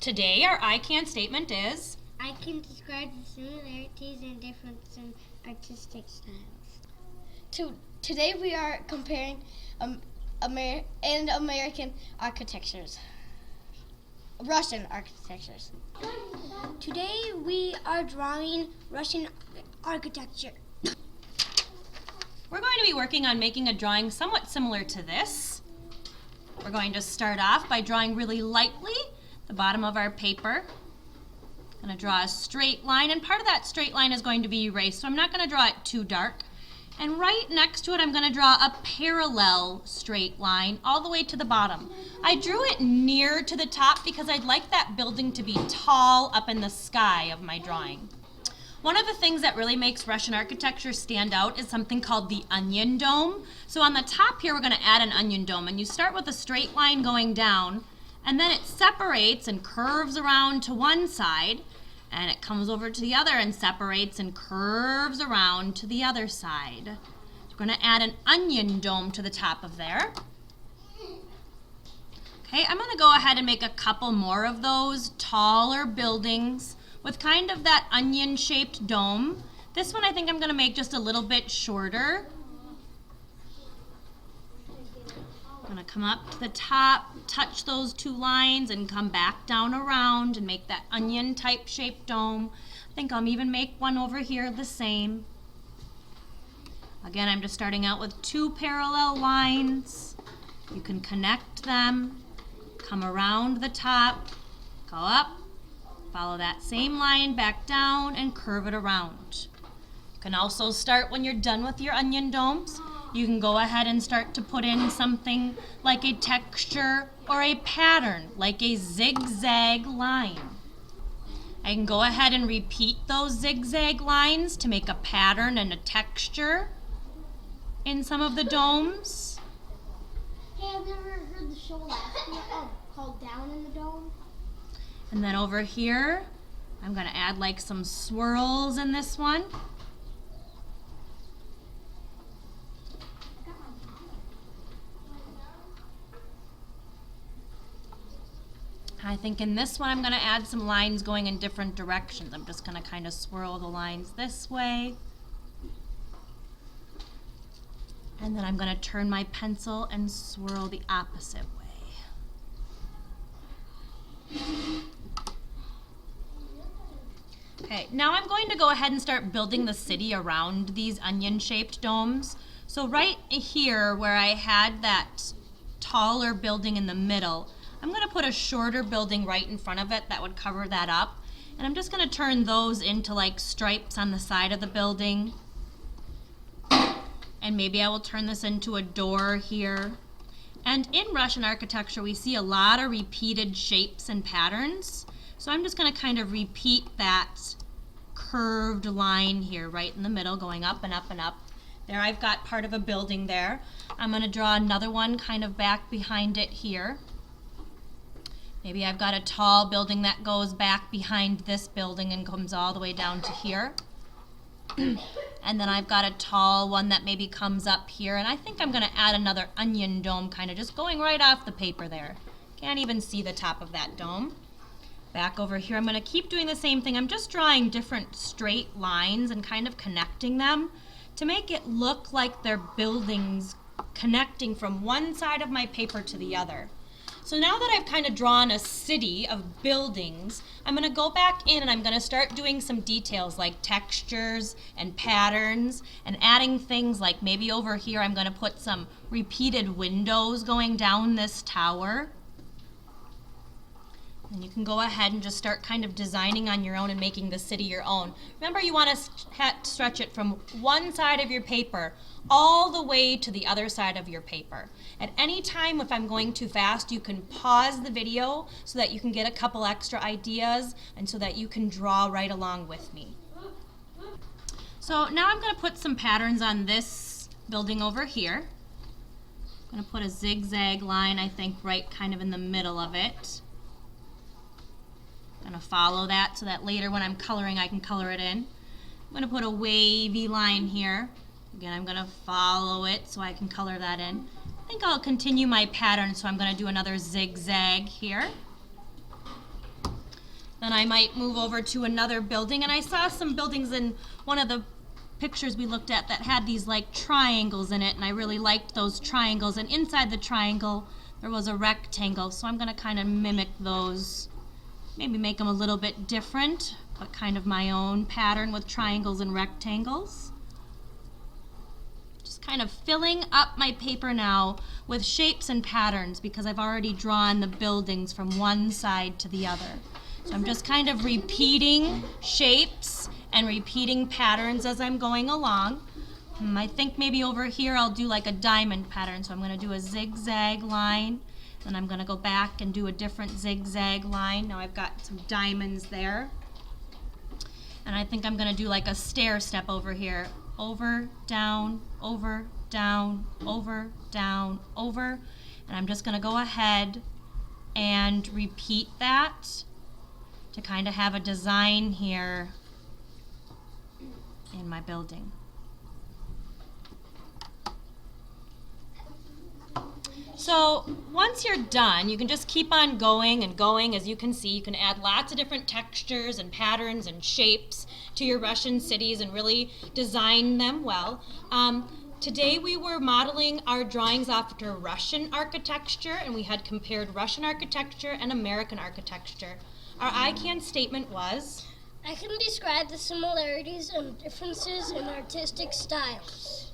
Today our I can statement is, I can describe the similarities and differences in artistic styles. Today we are comparing American architectures. Russian architectures. Today we are drawing Russian architecture. we're going to be working on making a drawing somewhat similar to this. We're going to start off by drawing really lightly the bottom of our paper. I'm going to draw a straight line, and part of that straight line is going to be erased, so I'm not going to draw it too dark. And right next to it, I'm going to draw a parallel straight line all the way to the bottom. I drew it near to the top because I'd like that building to be tall up in the sky of my drawing. One of the things that really makes Russian architecture stand out is something called the onion dome. So on the top here, we're going to add an onion dome, and you start with a straight line going down, and then it separates and curves around to one side, and it comes over to the other and separates and curves around to the other side. We're going to add an onion dome to the top of there. Okay, I'm going to go ahead and make a couple more of those taller buildings with kind of that onion-shaped dome. This one I think I'm going to make just a little bit shorter. I'm going to come up to the top, touch those two lines, and come back down around and make that onion type shaped dome. I think I'll even make one over here the same. Again, I'm just starting out with two parallel lines. You can connect them, come around the top, go up, follow that same line back down, and curve it around. You can also start when you're done with your onion domes. You can go ahead and start to put in something like a texture or a pattern, like a zigzag line. I can go ahead and repeat those zigzag lines to make a pattern and a texture in some of the domes. Hey, I've never heard the show called Down in the Dome. And then over here, I'm going to add like some swirls in this one. I think in this one I'm going to add some lines going in different directions. I'm just going to kind of swirl the lines this way. And then I'm going to turn my pencil and swirl the opposite way. Okay, now I'm going to go ahead and start building the city around these onion-shaped domes. So right here where I had that taller building in the middle, I'm going to put a shorter building right in front of it that would cover that up. And I'm just going to turn those into like stripes on the side of the building. And maybe I will turn this into a door here. And in Russian architecture, we see a lot of repeated shapes and patterns. So I'm just going to kind of repeat that curved line here right in the middle, going up and up and up. There I've got part of a building there. I'm going to draw another one kind of back behind it here. Maybe I've got a tall building that goes back behind this building and comes all the way down to here. And then I've got a tall one that maybe comes up here. And I think I'm going to add another onion dome kind of just going right off the paper there. Can't even see the top of that dome. Back over here, I'm going to keep doing the same thing. I'm just drawing different straight lines and kind of connecting them to make it look like they're buildings connecting from one side of my paper to the other. So now that I've kind of drawn a city of buildings, I'm going to go back in and I'm going to start doing some details like textures and patterns and adding things like maybe over here I'm going to put some repeated windows going down this tower. And you can go ahead and just start kind of designing on your own and making the city your own. Remember, you want to stretch it from one side of your paper all the way to the other side of your paper. At any time, if I'm going too fast, you can pause the video so that you can get a couple extra ideas and so that you can draw right along with me. So now I'm going to put some patterns on this building over here. I'm going to put a zigzag line, I think, right kind of in the middle of it. I'm going to follow that so that later when I'm coloring, I can color it in. I'm going to put a wavy line here. Again, I'm going to follow it so I can color that in. I think I'll continue my pattern, so I'm going to do another zigzag here. Then I might move over to another building, and I saw some buildings in one of the pictures we looked at that had these like triangles in it, and I really liked those triangles, and inside the triangle there was a rectangle, so I'm going to kind of mimic those, maybe make them a little bit different, but kind of my own pattern with triangles and rectangles. Just kind of filling up my paper now with shapes and patterns because I've already drawn the buildings from one side to the other. So I'm just kind of repeating shapes and repeating patterns as I'm going along. I think maybe over here I'll do like a diamond pattern. So I'm going to do a zigzag line, then I'm going to go back and do a different zigzag line. Now I've got some diamonds there. And I think I'm going to do like a stair step over here. Over, down, over, down, over, down, over. And I'm just going to go ahead and repeat that to kind of have a design here in my building. So once you're done, you can just keep on going and going. As you can see, you can add lots of different textures and patterns and shapes to your Russian cities and really design them well. Today we were modeling our drawings after Russian architecture, and we had compared Russian architecture and American architecture. Our ICANN statement was, I can describe the similarities and differences in artistic styles.